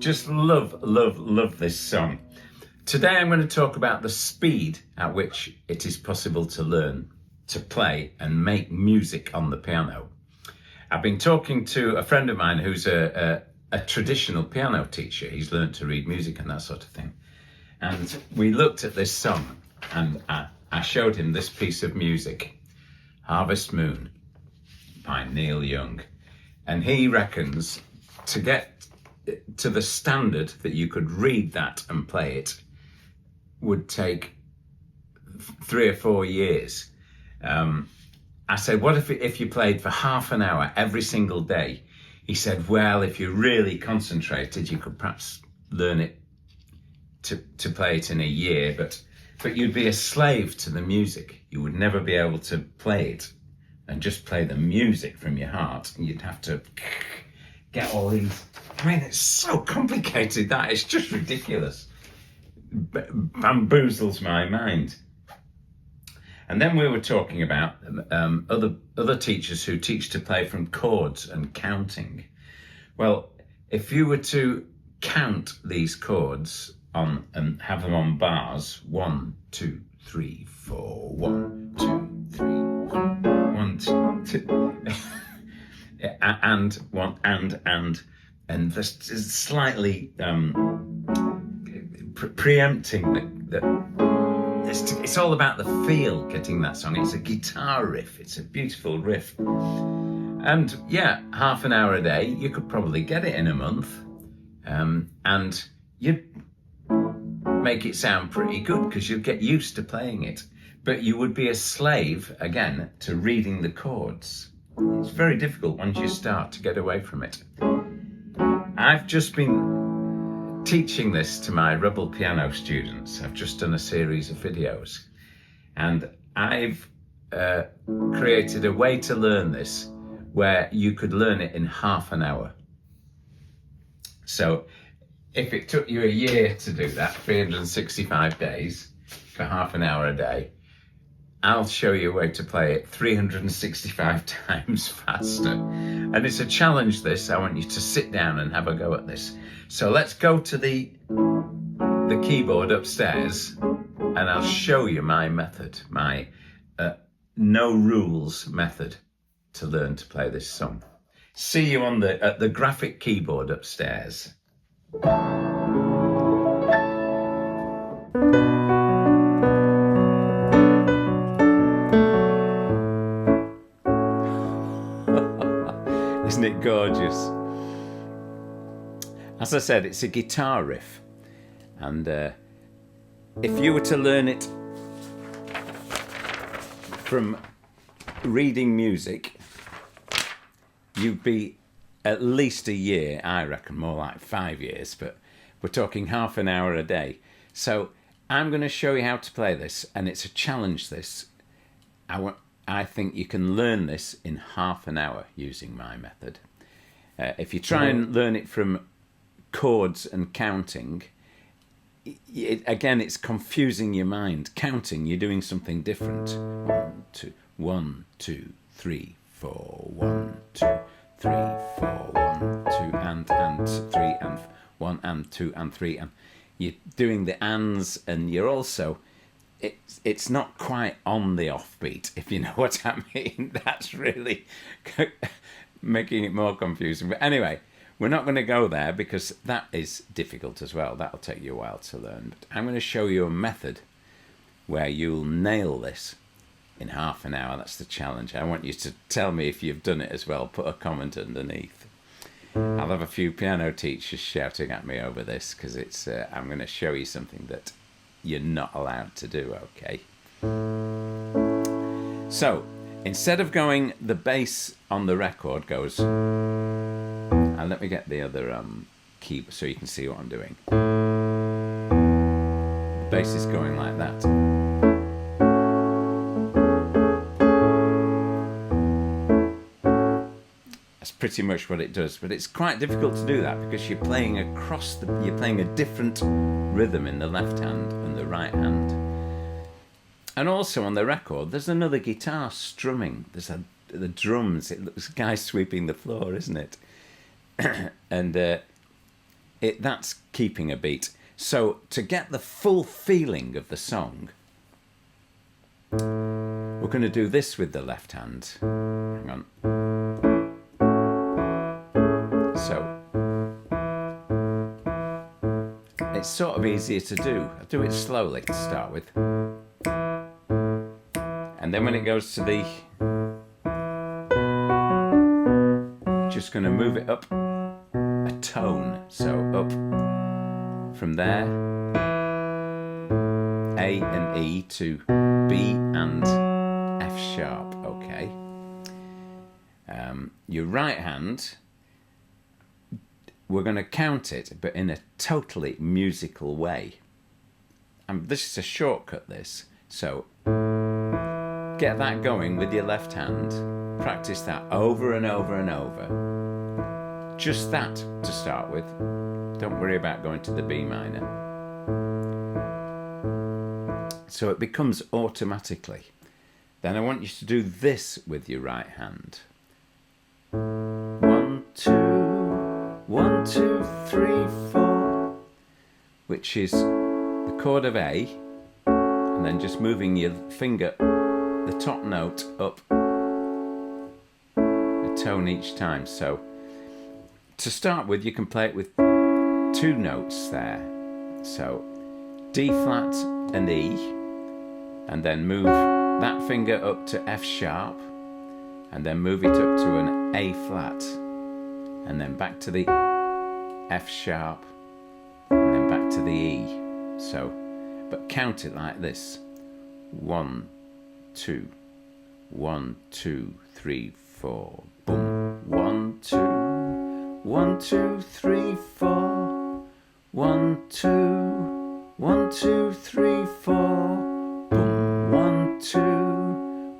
Just love this song. Today I'm going to talk about the speed at which it is possible to learn to play and make music on the piano. I've been talking to a friend of mine who's a traditional piano teacher. He's learned to read music and that sort of thing. And we looked at this song and I showed him this piece of music, Harvest Moon by Neil Young. And he reckons to get to the standard that you could read that and play it would take 3 or 4 years. I said, what if you played for half an hour every single day? He said, well, if you really concentrated, you could perhaps learn it to play it in a year, but you'd be a slave to the music. You would never be able to play it and just play the music from your heart. And you'd have to get all these. I mean, it's so complicated that it's just ridiculous. Bamboozles my mind. And then we were talking about other teachers who teach to play from chords and counting. Well, if you were to count these chords on and have them on bars, 1, 2, 3, 4, 1, 2, 3, 1, 2, 2, and one and just slightly preempting it's all about the feel, getting that song. It's a guitar riff. It's a beautiful riff. And yeah, half an hour a day, you could probably get it in a month. And you'd make it sound pretty good because you'd get used to playing it. But you would be a slave, again, to reading the chords. It's very difficult once you start to get away from it. I've just been teaching this to my Rebel piano students. I've just done a series of videos. And I've created a way to learn this where you could learn it in half an hour. So if it took you a year to do that, 365 days for half an hour a day, I'll show you a way to play it 365 times faster. And it's a challenge, this. I want you to sit down and have a go at this. So let's go to the keyboard upstairs and I'll show you my method, my no rules method to learn to play this song. See you at the graphic keyboard upstairs. Isn't it gorgeous? As I said, it's a guitar riff. And if you were to learn it from reading music, you'd be at least a year, I reckon, more like 5 years, but we're talking half an hour a day. So I'm going to show you how to play this, and it's a challenge, this. I think you can learn this in half an hour using my method. If you try and learn it from chords and counting, again, it's confusing your mind. Counting, you're doing something different. 1, 2, 3, 4, 1, 2, 3, 4, 1, 2, and 3, and 1, and 2, and 3, and you're doing the ands, and you're also, it's not quite on the offbeat, if you know what I mean. That's really making it more confusing. But anyway, we're not going to go there because that is difficult as well. That'll take you a while to learn. But I'm going to show you a method where you'll nail this in half an hour. That's the challenge. I want you to tell me if you've done it as well. Put a comment underneath. I'll have a few piano teachers shouting at me over this because it's. I'm going to show you something that you're not allowed to do, okay? So, instead of going, the bass on the record goes, and let me get the other key so you can see what I'm doing. The bass is going like that. That's pretty much what it does, but it's quite difficult to do that because you're playing you're playing a different rhythm in the left hand and the right hand. And also on the record, there's another guitar strumming. There's the drums. It looks like a guy sweeping the floor, isn't it? And that's keeping a beat. So to get the full feeling of the song, we're going to do this with the left hand. Hang on. So it's sort of easier to do. I'll do it slowly to start with. And then when it goes to the... just going to move it up a tone. So up from there, A and E to B and F sharp. Okay. Your right hand, we're going to count it, but in a totally musical way. And this is a shortcut, this. So get that going with your left hand. Practice that over and over and over. Just that to start with. Don't worry about going to the B minor. So it becomes automatically. Then I want you to do this with your right hand. 1, 2, 1, 2, 3, 4, which is the chord of A, and then just moving your finger, the top note, up a tone each time. So to start with, you can play it with 2 notes there. So D flat and E, and then move that finger up to F sharp, and then move it up to an A flat, and then back to the F sharp, and then back to the E. So, but count it like this: 1, 2, 1, 2, 3, 4. Boom. 1, 2, 1, 2, 3, 4. 1, 2, 1, 2, 3, 4. Boom. 1, 2,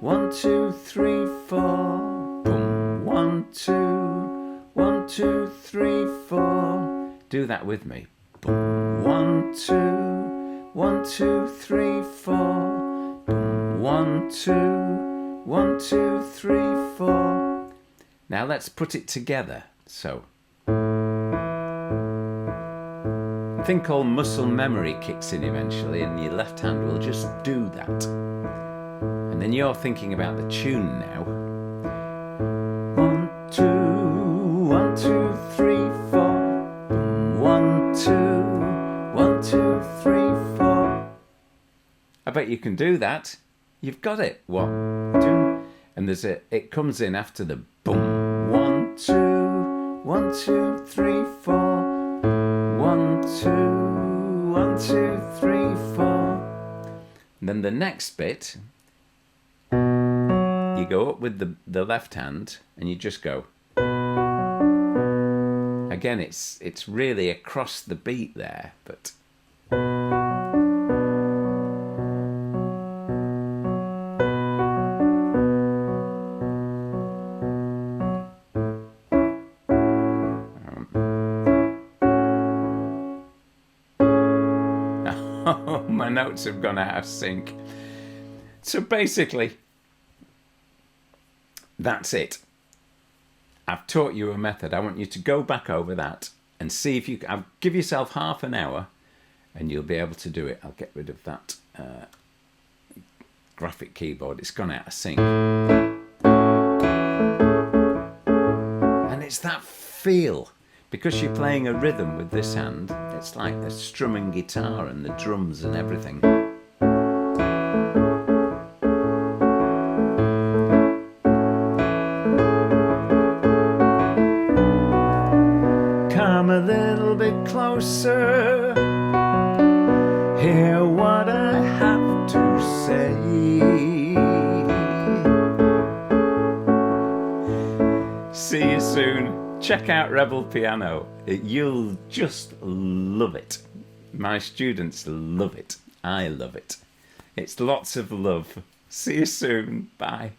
1, 2, 3, 4. Boom. 1, 2, 1, 2, 3, 4. Do that with me. Boom. 1, 2, 1, 2, 3, 4. Boom. 1, 2, 1, 2, 3, 4. Now let's put it together. So, I think all muscle memory kicks in eventually, and your left hand will just do that. And then you're thinking about the tune now. 1, 2, 1, 2, 3, 4. 1, 2, 1, 2, 3, 4. I bet you can do that. You've got it. 1, 2, and there's it comes in after the boom. 1, 2, 1, 2, 3, 4. 1, 2, 1, 2, 3, 4. And then the next bit, you go up with the left hand and you just go. Again, it's really across the beat there, but my notes have gone out of sync. So basically, that's it. I've taught you a method. I want you to go back over that and see if you can. I'll give yourself half an hour and you'll be able to do it. I'll get rid of that graphic keyboard. It's gone out of sync. And it's that feel. Because you're playing a rhythm with this hand, it's like a strumming guitar and the drums and everything. Come a little bit closer, hear what I have to say. See you soon. Check out Rebel Piano. You'll just love it. My students love it. I love it. It's lots of love. See you soon. Bye.